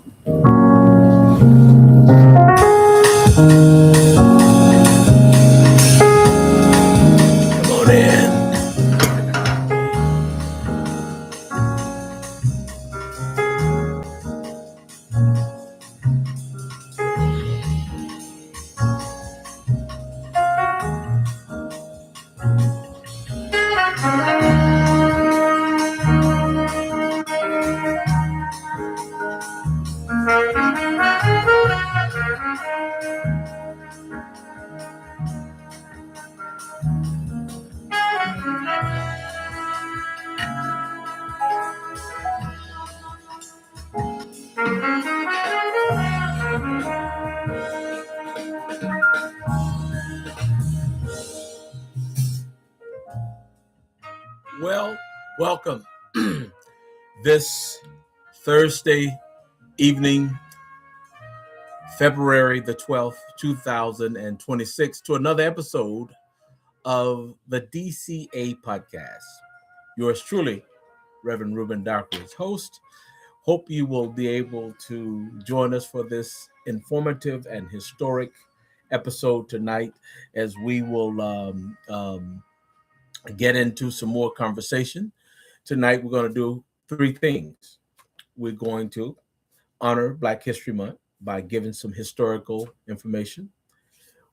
Come on in. Well, welcome this Thursday evening, February the 12th, 2026, to another episode of the DCA podcast. Yours truly, Reverend Ruben Dockery, is host. Hope you will be able to join us for this informative and historic episode tonight as we will get into some more conversation. Tonight, we're going to do three things. We're going to honor Black History Month by giving some historical information.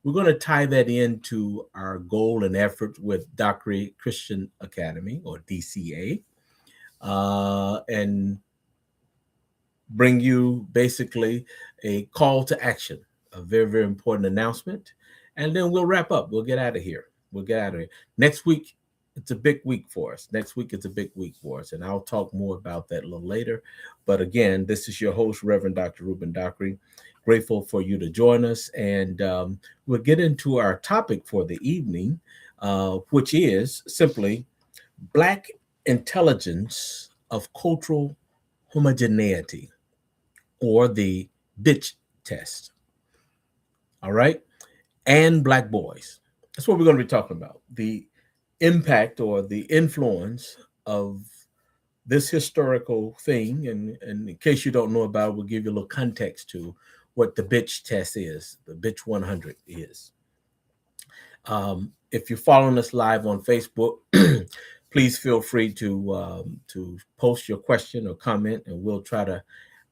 We're going to tie that into our goal and effort with Dockery Christian Academy, or DCA, and bring you basically a call to action, a very, very important announcement. And then we'll wrap up. We'll get out of here. Next week, it's a big week for us. And I'll talk more about that a little later. But again, this is your host, Reverend Dr. Ruben Dockery. Grateful for you to join us. And we'll get into our topic for the evening, which is simply Black Intelligence of Cultural Homogeneity, or the B.I.T.C.H test. All right? And Black boys. That's what we're going to be talking about. The impact or the influence of this historical thing. And in case you don't know about it, we'll give you a little context to what the B.I.T.C.H test is, the B.I.T.C.H 100 is. If you're following us live on Facebook, please feel free to post your question or comment, and we'll try to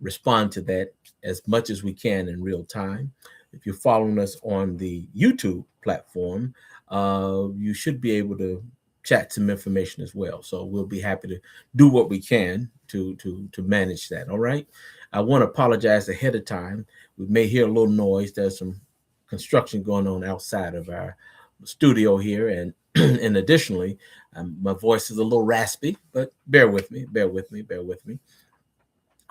respond to that as much as we can in real time. If you're following us on the YouTube platform, you should be able to chat some information as well. So we'll be happy to do what we can to manage that. All right. I want to apologize ahead of time. We may hear a little noise. There's some construction going on outside of our studio here, and and additionally, my voice is a little raspy, but bear with me.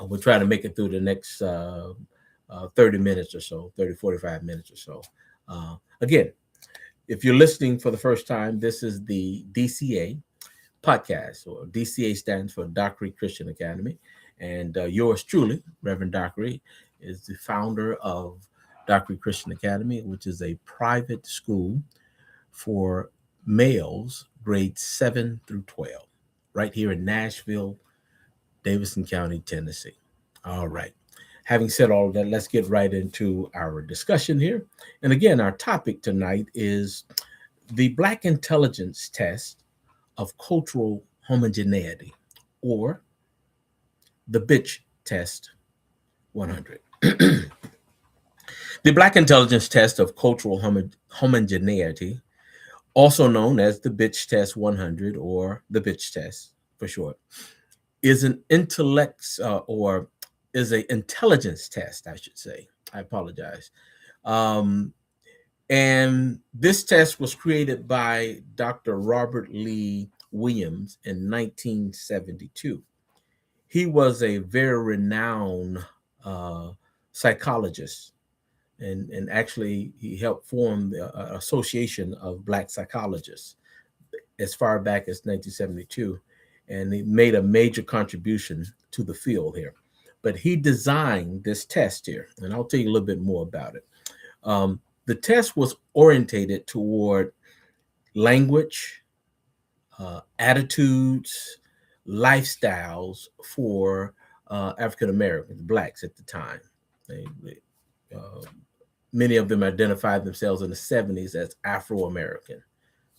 We'll try to make it through the next 30 minutes or so, 45 minutes or so. Again, if you're listening for the first time, this is the DCA podcast, or DCA stands for Dockery Christian Academy. And yours truly, Reverend Dockery, is the founder of Dockery Christian Academy, which is a private school for males grades 7 through 12, right here in Nashville, Davidson County, Tennessee. All right. Having said all of that, let's get right into our discussion here. And again, our topic tonight is the Black Intelligence Test of Cultural Homogeneity, or the B.I.T.C.H Test 100. The Black Intelligence Test of Cultural Homogeneity, also known as the B.I.T.C.H Test 100, or the B.I.T.C Test for short, is an intelligence test, I should say. I apologize. And this test was created by Dr. Robert Lee Williams in 1972. He was a very renowned psychologist, and actually he helped form the Association of Black Psychologists as far back as 1972, and he made a major contribution to the field here. But he designed this test here, and I'll tell you a little bit more about it. The test was orientated toward language, attitudes, lifestyles for African Americans, blacks at the time. Many of them identified themselves in the 70s as Afro-American.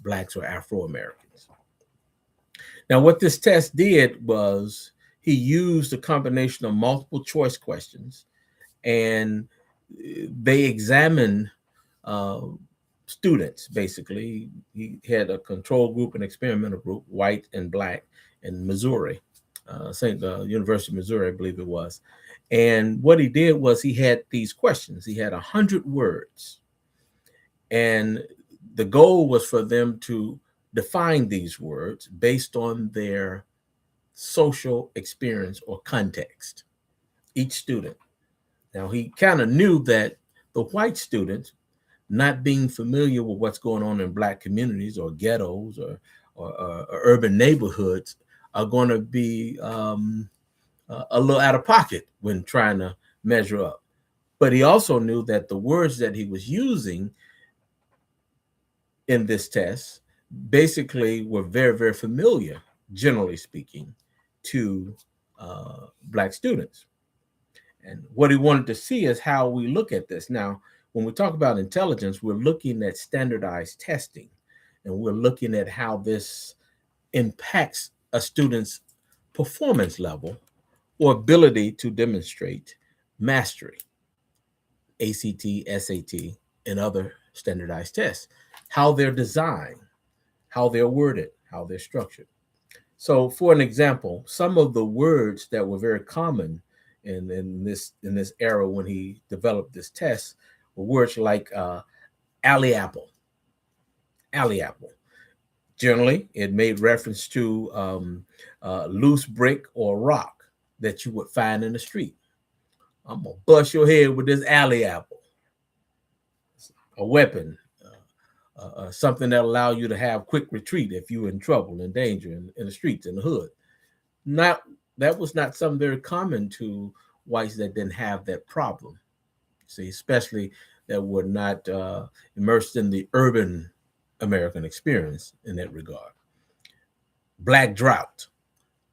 Blacks were Afro-Americans. Now, what this test did was he used a combination of multiple choice questions, and they examined uh, students, basically. He had a control group and experimental group, white and black, in Missouri, University of Missouri, I believe it was. And what he did was he had these questions. He had 100 words, and the goal was for them to define these words based on their social experience or context, each student. Now, he kind of knew that the white students, not being familiar with what's going on in black communities or ghettos or urban neighborhoods, are going to be a little out of pocket when trying to measure up. But he also knew that the words that he was using in this test basically were very, very familiar, generally speaking, to black students. And what he wanted to see is how we look at this. Now, when we talk about intelligence, we're looking at standardized testing, and we're looking at how this impacts a student's performance level or ability to demonstrate mastery, ACT, SAT, and other standardized tests, how they're designed, how they're worded, how they're structured. So, for an example, some of the words that were very common in this era when he developed this test were words like alley apple, alley apple. Generally, it made reference to loose brick or rock that you would find in the street. I'm gonna bust your head with this alley apple, a weapon, something that allow you to have quick retreat if you're in trouble and danger in the streets, in the hood. Not That was not something very common to whites that didn't have that problem. See, especially that were not immersed in the urban American experience in that regard. Black drought,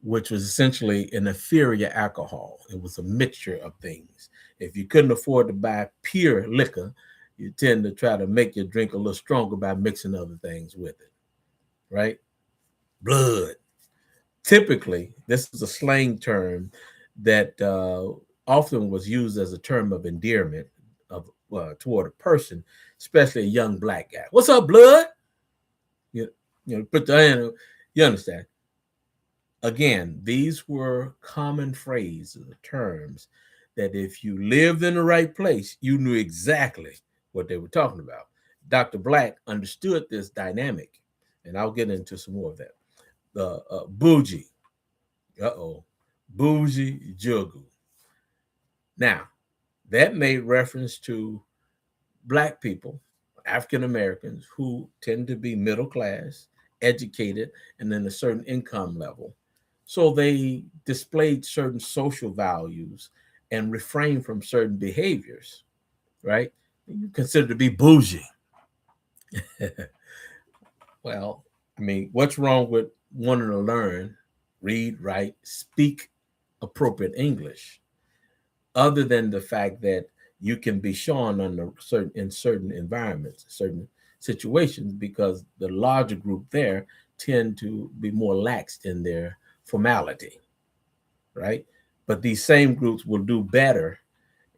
which was essentially an inferior alcohol. It was a mixture of things. If you couldn't afford to buy pure liquor, you tend to try to make your drink a little stronger by mixing other things with it, right? Blood. Typically, this is a slang term that often was used as a term of endearment of toward a person, especially a young black guy. What's up, blood? Put the hand. You understand? Again, these were common phrases, terms that if you lived in the right place, you knew exactly what they were talking about. Dr. Black understood this dynamic, and I'll get into some more of that. The bougie, bougie jugu. Now, that made reference to black people, African Americans, who tend to be middle class, educated, and in a certain income level. So they displayed certain social values and refrained from certain behaviors, right? You consider to be bougie. Well, I mean, what's wrong with wanting to learn, read, write, speak appropriate English, other than the fact that you can be shown in certain environments, certain situations, because the larger group there tend to be more lax in their formality, right? But these same groups will do better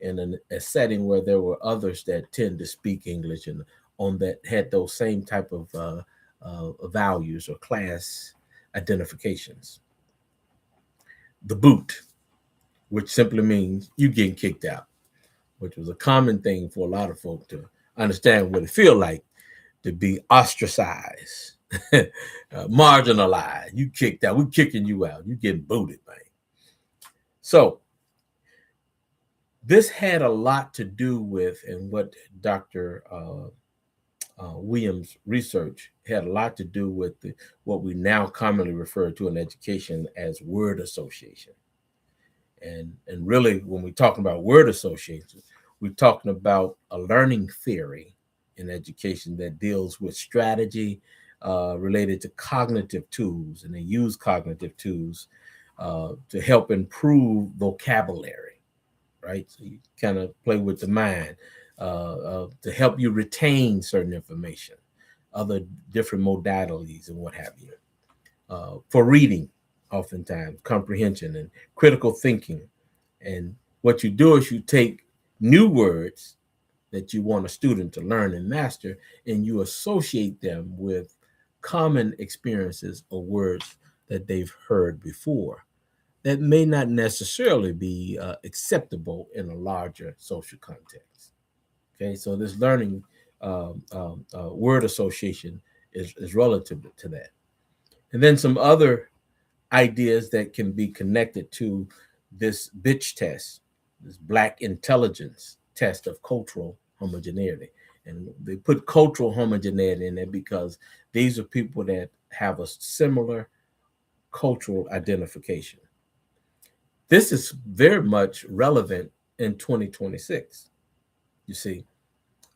in a setting where there were others that tend to speak English and on that had those same type of values or class identifications. The boot, which simply means you getting kicked out, which was a common thing for a lot of folk to understand what it feel like to be ostracized, marginalized. You kicked out. We're kicking you out. You getting booted, man. So this had a lot to do with, and what Dr. Williams' research had a lot to do with what we now commonly refer to in education as word association. And really, when we're talking about word association, we're talking about a learning theory in education that deals with strategy related to cognitive tools, and they use cognitive tools to help improve vocabulary, right? So you kind of play with the mind to help you retain certain information, other different modalities and what have you. For reading, oftentimes comprehension and critical thinking. And what you do is you take new words that you want a student to learn and master, and you associate them with common experiences or words that they've heard before that may not necessarily be acceptable in a larger social context. Okay, so this learning word association is relative to that. And then some other ideas that can be connected to this B.I.T.C.H test, this Black Intelligence test of cultural homogeneity. And they put cultural homogeneity in there because these are people that have a similar cultural identification. This is very much relevant in 2026, you see,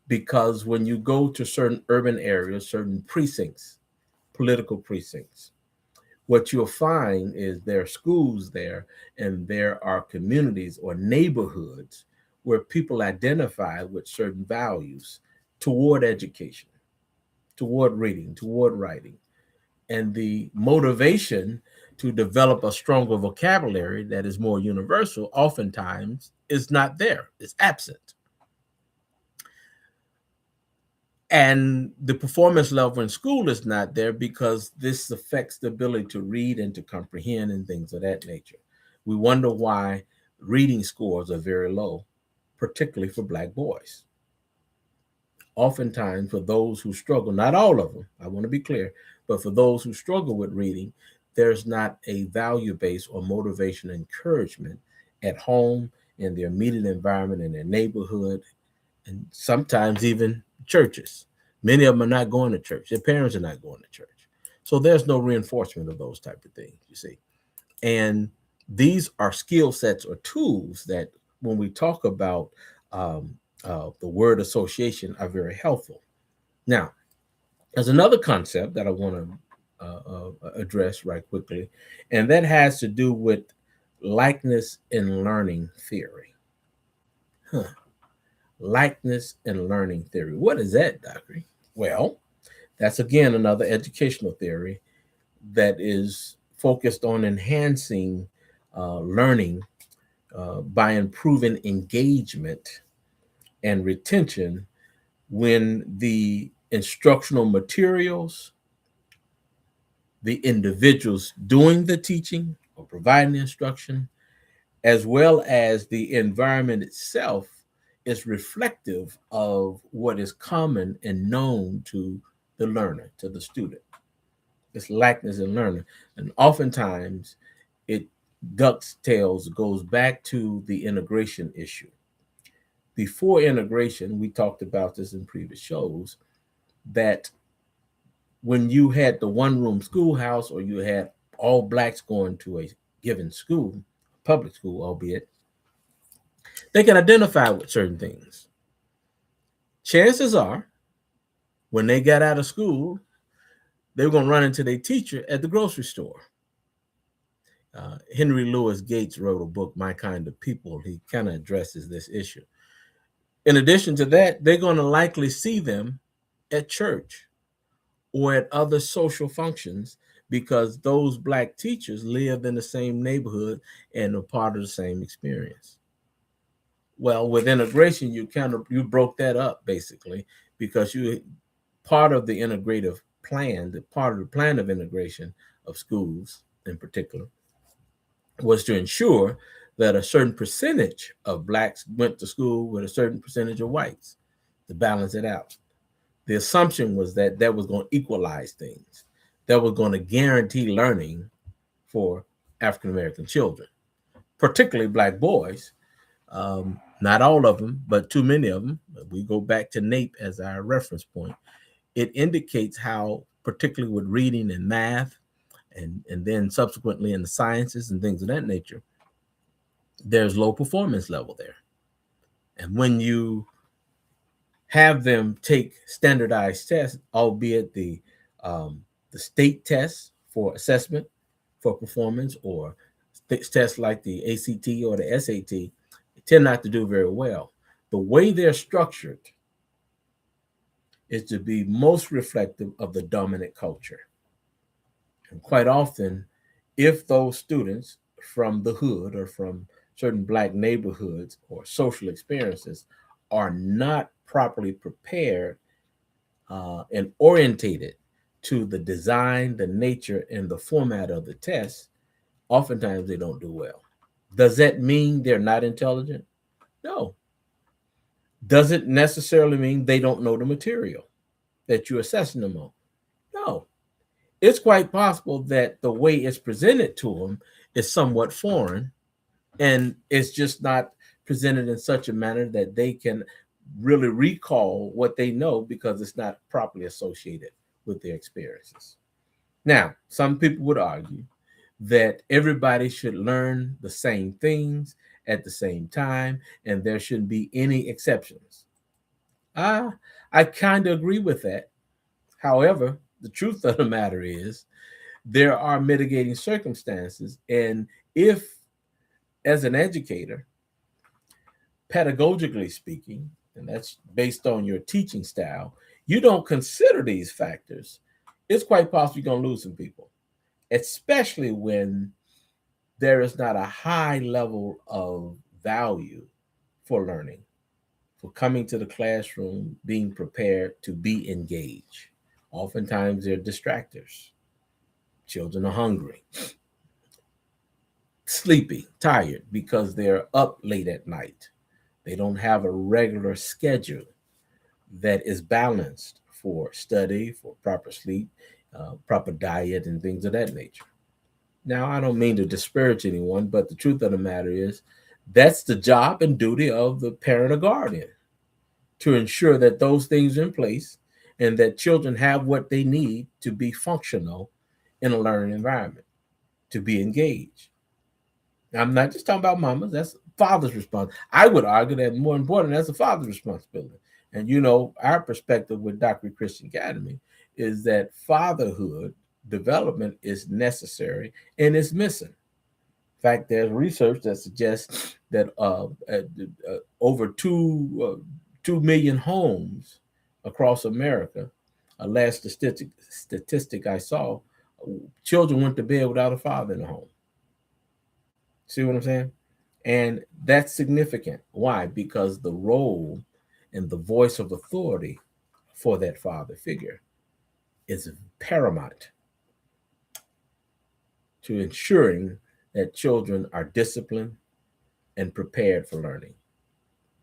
because when you go to certain urban areas, certain precincts, political precincts, what you'll find is there are schools there and there are communities or neighborhoods where people identify with certain values toward education, toward reading, toward writing. And the motivation to develop a stronger vocabulary that is more universal oftentimes is not there, it's absent. And the performance level in school is not there because this affects the ability to read and to comprehend and things of that nature. We wonder why reading scores are very low, particularly for Black boys. Oftentimes, for those who struggle, not all of them, I want to be clear, but for those who struggle with reading, there's not a value base or motivation encouragement at home, in their immediate environment, in their neighborhood, and sometimes even churches. Many of them are not going to church. Their parents are not going to church. So there's no reinforcement of those type of things, you see. And these are skill sets or tools that when we talk about the word association are very helpful. Now, there's another concept that I want to address right quickly, and that has to do with likeness in learning theory. Huh. Likeness and learning theory. What is that, Doctor? Well, that's again another educational theory that is focused on enhancing learning by improving engagement and retention when the instructional materials, the individuals doing the teaching or providing the instruction, as well as the environment itself is reflective of what is common and known to the learner, to the student. It's likeness in learning. And oftentimes it ducks tails, goes back to the integration issue. Before integration, we talked about this in previous shows, that when you had the one room schoolhouse or you had all Blacks going to a given school, public school, albeit, they can identify with certain things. Chances are, when they got out of school, they were going to run into their teacher at the grocery store. Henry Louis Gates wrote a book, My Kind of People. He kind of addresses this issue. In addition to that, they're going to likely see them at church or at other social functions because those Black teachers lived in the same neighborhood and are part of the same experience. Well, with integration, you broke that up basically because you part of the integrative plan, the part of the plan of integration of schools in particular, was to ensure that a certain percentage of Blacks went to school with a certain percentage of whites to balance it out. The assumption was that that was going to equalize things, that was going to guarantee learning for African American children, particularly Black boys. Not all of them, but too many of them. We go back to NAEP as our reference point. It indicates how, particularly with reading and math, and then subsequently in the sciences and things of that nature, there's low performance level there. And when you have them take standardized tests, albeit the state tests for assessment for performance or tests like the ACT or the SAT tend not to do very well. The way they're structured is to be most reflective of the dominant culture. And quite often, if those students from the hood or from certain Black neighborhoods or social experiences are not properly prepared and orientated to the design, the nature, and the format of the test, oftentimes they don't do well. Does that mean they're not intelligent? No. Does it necessarily mean they don't know the material that you're assessing them on? No. It's quite possible that the way it's presented to them is somewhat foreign, and it's just not presented in such a manner that they can really recall what they know because it's not properly associated with their experiences. Now, some people would argue that everybody should learn the same things at the same time, and there shouldn't be any exceptions. I kind of agree with that. However, the truth of the matter is there are mitigating circumstances. And if, as an educator, pedagogically speaking, and that's based on your teaching style, you don't consider these factors, it's quite possible you're going to lose some people, especially when there is not a high level of value for learning, for coming to the classroom, being prepared to be engaged. Oftentimes, they're distractors. Children are hungry, sleepy, tired because they're up late at night. They don't have a regular schedule that is balanced for study, for proper sleep, proper diet, and things of that nature. Now, I don't mean to disparage anyone, but the truth of the matter is that's the job and duty of the parent or guardian to ensure that those things are in place and that children have what they need to be functional in a learning environment, to be engaged. I'm not just talking about mamas. That's father's responsibility. I would argue that more important, that's a father's responsibility. And you know, our perspective with Dr. Christian Academy is that fatherhood development is necessary and is missing. In fact, there's research that suggests that over 2 million homes across America, a last statistic I saw, children went to bed without a father in the home. See what I'm saying? And that's significant. Why? Because the role and the voice of authority for that father figure is paramount to ensuring that children are disciplined and prepared for learning.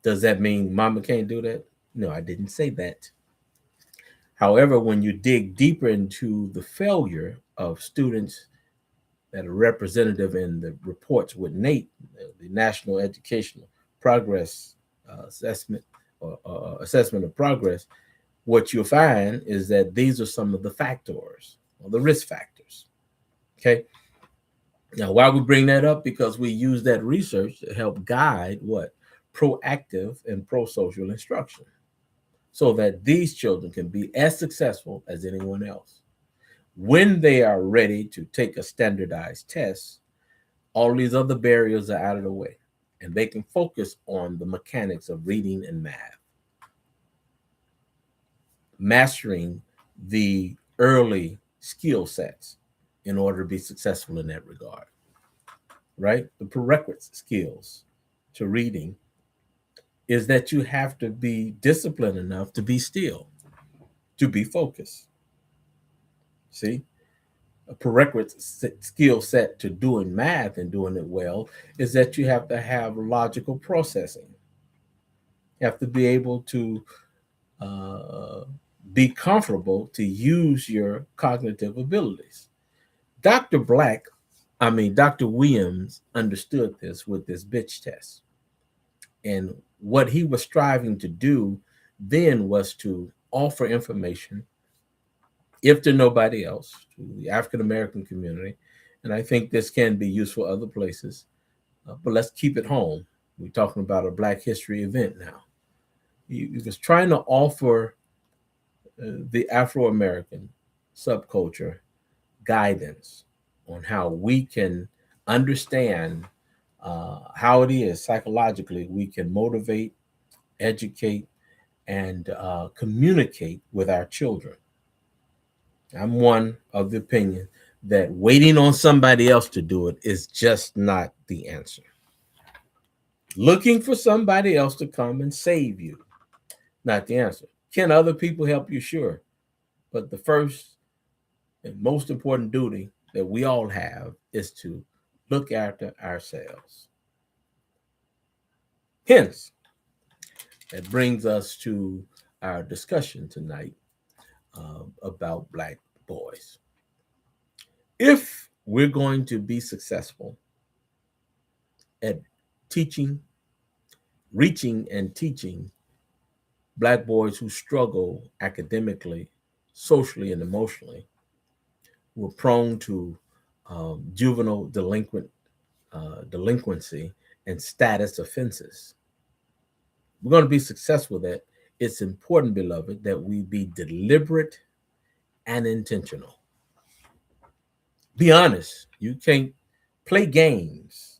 Does that mean mama can't do that? No, I didn't say that. However, when you dig deeper into the failure of students that are representative in the reports with NAEP, the National Educational Progress Assessment or Assessment of Progress, what you'll find is that these are some of the factors or the risk factors. Okay. Now, why we bring that up? Because we use that research to help guide what? Proactive and pro-social instruction so that these children can be as successful as anyone else. When they are ready to take a standardized test, all these other barriers are out of the way and they can focus on the mechanics of reading and math, mastering the early skill sets in order to be successful in that regard, right? The prerequisite skills to reading is that you have to be disciplined enough to be still, to be focused. See? A prerequisite skill set to doing math and doing it well is that you have to have logical processing. You have to be able to uh, be comfortable to use your cognitive abilities. Dr. Dr. Williams understood this with this B.I.T.C.H test. And what he was striving to do then was to offer information, if to nobody else, to the African American community. And I think this can be useful other places, but let's keep it home. We're talking about a Black History event now. He was trying to offer the Afro American subculture guidance on how we can understand how it is psychologically we can motivate, educate, and communicate with our children. I'm one of the opinion that waiting on somebody else to do it is just not the answer. Looking for somebody else to come and save you, not the answer. Can other people help you? Sure. But the first and most important duty that we all have is to look after ourselves. Hence, that brings us to our discussion tonight about Black boys. If we're going to be successful at teaching, reaching, and teaching Black boys who struggle academically, socially, and emotionally, who are prone to juvenile delinquency and status offenses, we're going to be successful. That it's important, beloved, that we be deliberate and intentional. Be honest. You can't play games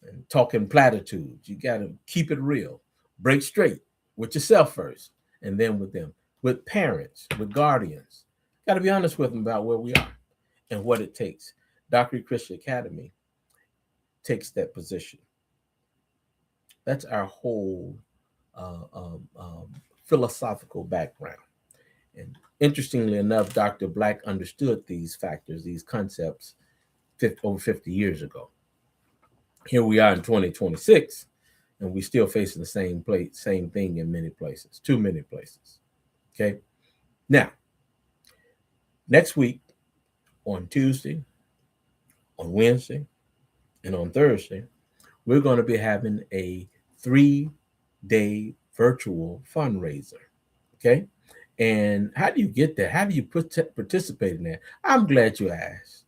and talking platitudes. You got to keep it real. Break straight with yourself first, and then with them, with parents, with guardians. Got to be honest with them about where we are and what it takes. Doctrine Christian Academy takes that position. That's our whole uh, um, um, philosophical background. And interestingly enough, Dr. Black understood these factors, these concepts, over 50 years ago. Here we are in 2026, and we're still facing the same thing in many places, too many places. Okay. Now, next week on Tuesday, on Wednesday, and on Thursday, we're going to be having a 3-day virtual fundraiser. Okay. And how do you get there? How do you participate in that? I'm glad you asked.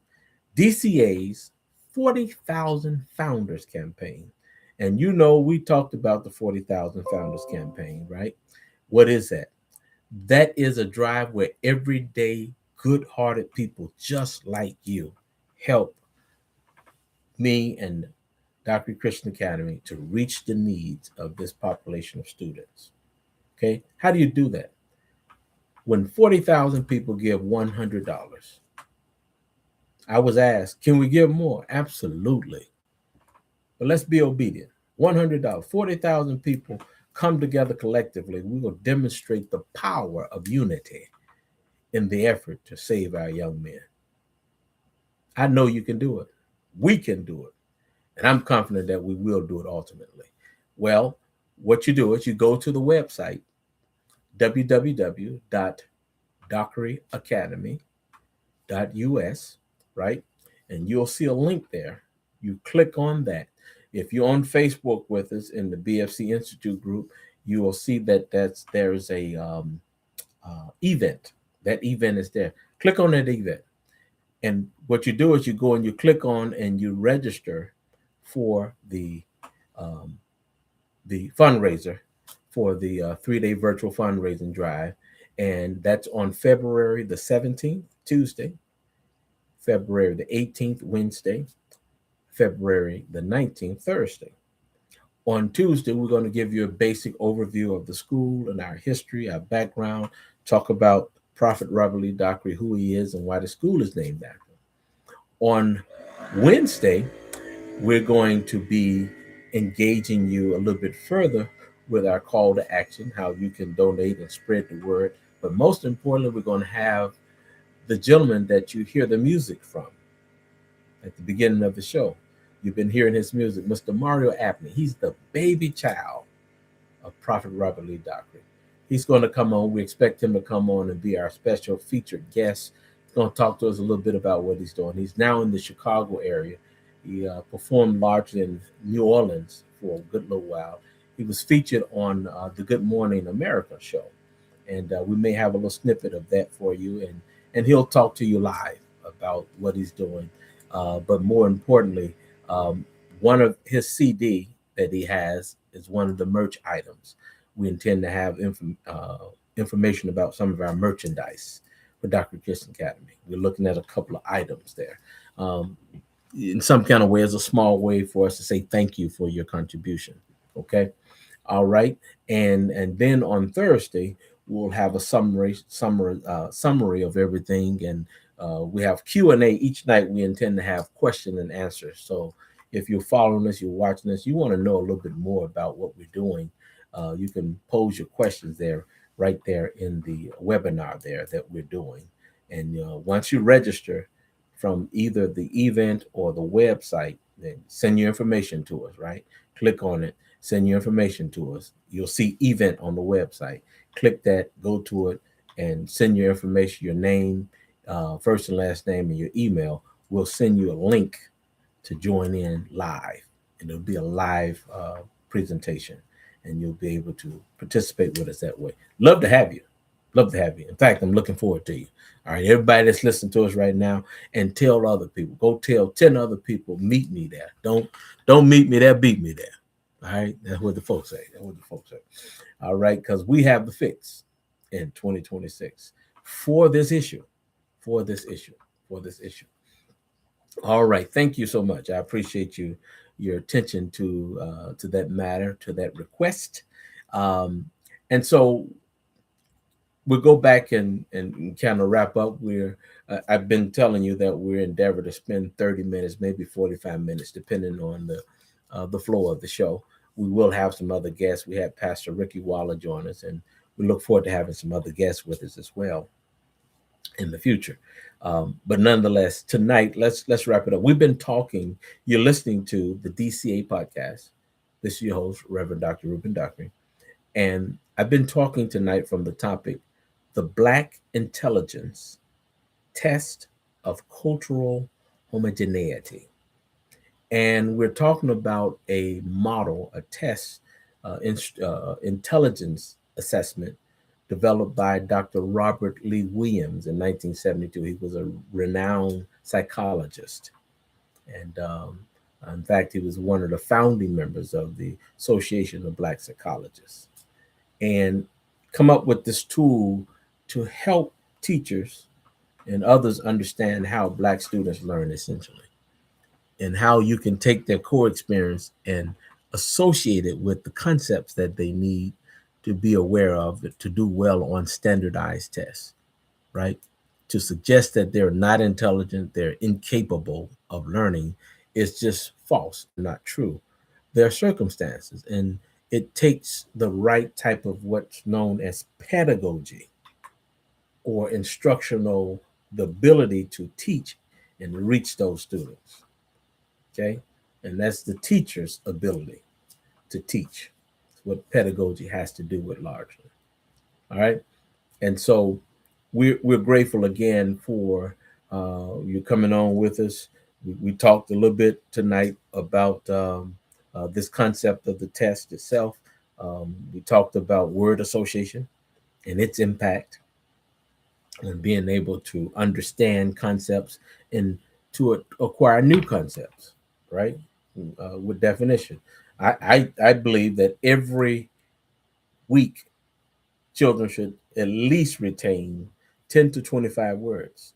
DCA's 40,000 Founders Campaign. And you know, we talked about the 40,000 Founders Campaign, right? What is that? That is a drive where everyday, good hearted people just like you help me and Dr. Christian Academy to reach the needs of this population of students. Okay. How do you do that? When 40,000 people give $100, I was asked, can we give more? Absolutely. But let's be obedient. $100, 40,000 people come together collectively. We will demonstrate the power of unity in the effort to save our young men. I know you can do it. We can do it. And I'm confident that we will do it ultimately. Well, what you do is you go to the website, www.dockeryacademy.us, right? And you'll see a link there. You click on that. If you're on Facebook with us in the BFC Institute group, you will see that there's a event. That event is there. Click on that event. And what you do is you go and you click on and you register for the fundraiser for the 3-day virtual fundraising drive. And that's on February the 17th, Tuesday, February the 18th, Wednesday, February the 19th, Thursday. On Tuesday, we're going to give you a basic overview of the school and our history, our background, talk about Prophet Robert Lee Dockery, who he is, and why the school is named after him. On Wednesday, we're going to be engaging you a little bit further with our call to action, how you can donate and spread the word. But most importantly, we're going to have the gentleman that you hear the music from at the beginning of the show. You've been hearing his music, Mr. Mario Abney. He's the baby child of Prophet Robert Lee Dockery. He's going to come on. We expect him to come on and be our special featured guest. He's going to talk to us a little bit about what he's doing. He's now in the Chicago area. He performed largely in New Orleans for a good little while. He was featured on the Good Morning America show. And we may have a little snippet of that for you. And he'll talk to you live about what he's doing. But more importantly, one of his CD that he has is one of the merch items. We intend to have information about some of our merchandise for Dr. Christian Academy. We're looking at a couple of items there. in some kind of way as a small way for us to say thank you for your contribution. Okay. All right. And then on Thursday, we'll have a summary of everything. And we have Q&A each night. We intend to have question and answer. So if you're following us, you're watching us, you want to know a little bit more about what we're doing, you can pose your questions there, right there in the webinar there that we're doing. And once you register from either the event or the website, then send your information to us, right? Click on it, send your information to us. You'll see event on the website. Click that, go to it, and send your information, your name, first and last name, and your email. We'll send you a link to join in live. And it'll be a live presentation, and you'll be able to participate with us that way. Love to have you. Love to have you. In fact, I'm looking forward to you. All right, everybody that's listening to us right now, and tell other people. Go tell 10 other people, meet me there. Don't meet me there, beat me there. All right, that's what the folks say. That's what the folks say. All right, because we have the fix in 2026 for this issue, for this issue, for this issue. All right, thank you so much. I appreciate your attention to that matter, to that request. And so we'll go back and kind of wrap up. I've been telling you that we're endeavor to spend 30 minutes, maybe 45 minutes, depending on the flow of the show. We will have some other guests. We had Pastor Ricky Waller join us, and we look forward to having some other guests with us as well in the future. But nonetheless, tonight, let's wrap it up. We've been talking. You're listening to the DCA podcast. This is your host, Reverend Dr. Ruben Dockery, and I've been talking tonight from the topic, the Black Intelligence Test of Cultural Homogeneity. And we're talking about a model, a test, intelligence assessment developed by Dr. Robert Lee Williams in 1972. He was a renowned psychologist. And in fact, he was one of the founding members of the Association of Black Psychologists. And come up with this tool to help teachers and others understand how Black students learn, essentially, and how you can take their core experience and associate it with the concepts that they need to be aware of to do well on standardized tests, right? To suggest that they're not intelligent, they're incapable of learning is just false, not true. There are circumstances, and it takes the right type of what's known as pedagogy or instructional, the ability to teach and reach those students. Okay. And that's the teacher's ability to teach. It's what pedagogy has to do with largely. All right. And so we're grateful again for you coming on with us. We talked a little bit tonight about this concept of the test itself. We talked about word association and its impact, and being able to understand concepts and to acquire new concepts, right? With definition. I believe that every week children should at least retain 10 to 25 words,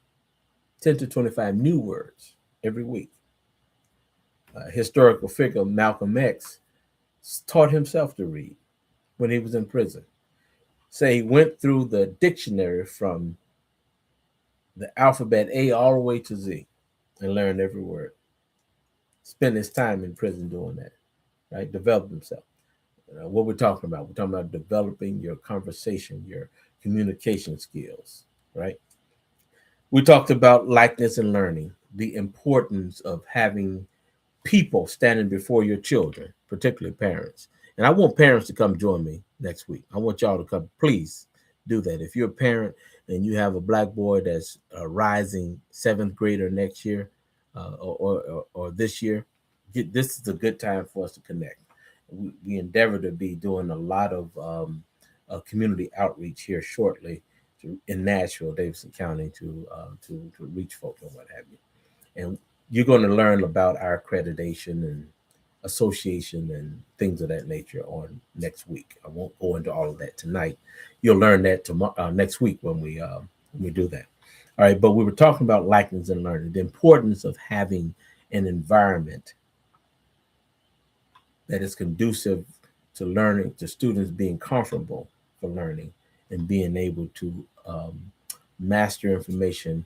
10 to 25 new words every week. Historical figure Malcolm X taught himself to read when he was in prison. Say he went through the dictionary from the alphabet A all the way to Z and learned every word. Spent his time in prison doing that, right? Developed himself. What we're talking about, we're talking about developing your conversation, your communication skills, right? We talked about likeness and learning, the importance of having people standing before your children, particularly parents. And I want parents to come join me next week. I want y'all to come. Please do that. If you're a parent and you have a Black boy that's a rising seventh grader next year or this year, this is a good time for us to connect. We endeavor to be doing a lot of community outreach here shortly in Nashville, Davidson County, to reach folks and what have you. And you're going to learn about our accreditation and association and things of that nature on next week. I won't go into all of that tonight. You'll learn that tomorrow, next week when we do that. All right, but we were talking about likeness and learning, the importance of having an environment that is conducive to learning, to students being comfortable for learning and being able to master information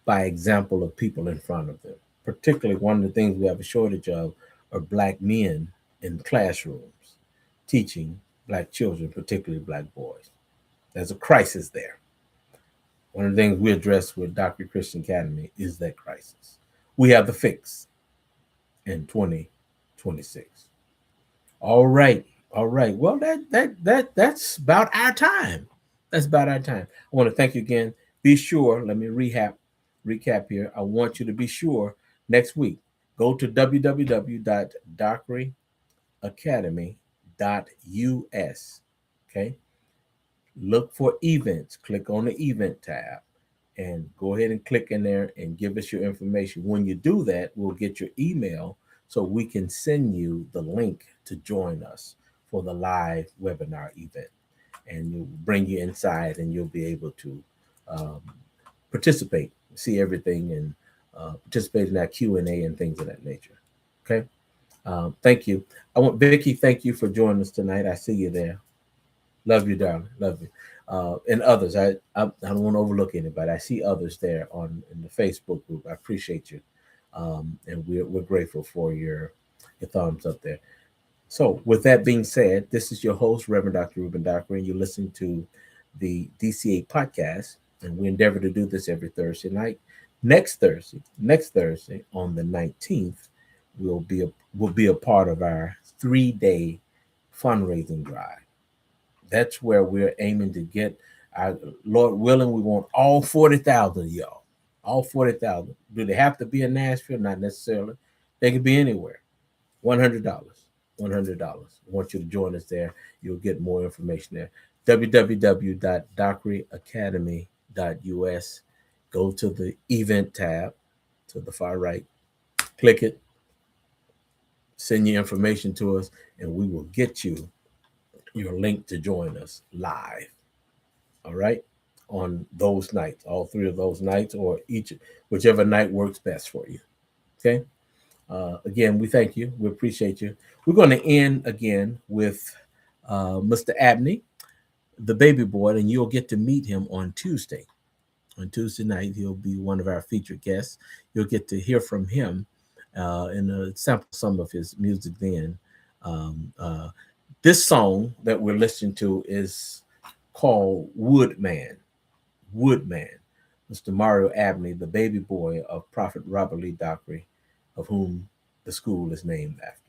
by example of people in front of them. Particularly, one of the things we have a shortage of are Black men in classrooms teaching Black children, particularly Black boys. There's a crisis there. One of the things we address with Dr. Christian Academy is that crisis. We have the fix in 2026. All right. All right. Well, that's about our time. That's about our time. I want to thank you again. Be sure, let me recap here. I want you to be sure next week, go to www.dockeryacademy.us. Okay. Look for events. Click on the event tab and go ahead and click in there and give us your information. When you do that, we'll get your email so we can send you the link to join us for the live webinar event. And we'll bring you inside and you'll be able to participate, see everything, and participate in that Q&A and things of that nature. Okay. Thank you. I want Vicki, thank you for joining us tonight. I see you there. Love you, darling. Love you. And others. I don't want to overlook anybody. I see others there in the Facebook group. I appreciate you. And we're grateful for your thumbs up there. So with that being said, this is your host, Reverend Dr. Ruben Dockery, and you're listening to the DCA podcast. And we endeavor to do this every Thursday night. Next Thursday on the 19th, will be a part of our 3-day fundraising drive. That's where we're aiming to get. Our Lord willing, we want all 40,000 of y'all. All 40,000. Do they have to be in Nashville? Not necessarily. They could be anywhere. $100. $100. I want you to join us there. You'll get more information there. www.dockeryacademy.us. Go to the event tab to the far right. Click it. Send your information to us, and we will get you your link to join us live. All right, on those nights, all 3 of those nights, or whichever night works best for you. Okay. Again, we thank you. We appreciate you. We're going to end again with Mr. Abney, the baby boy, and you'll get to meet him on Tuesday. On Tuesday night, he'll be one of our featured guests. You'll get to hear from him and sample some of his music then. This song that we're listening to is called Woodman. Woodman. Mr. Mario Abney, the baby boy of Prophet Robert Lee Dockery, of whom the school is named after.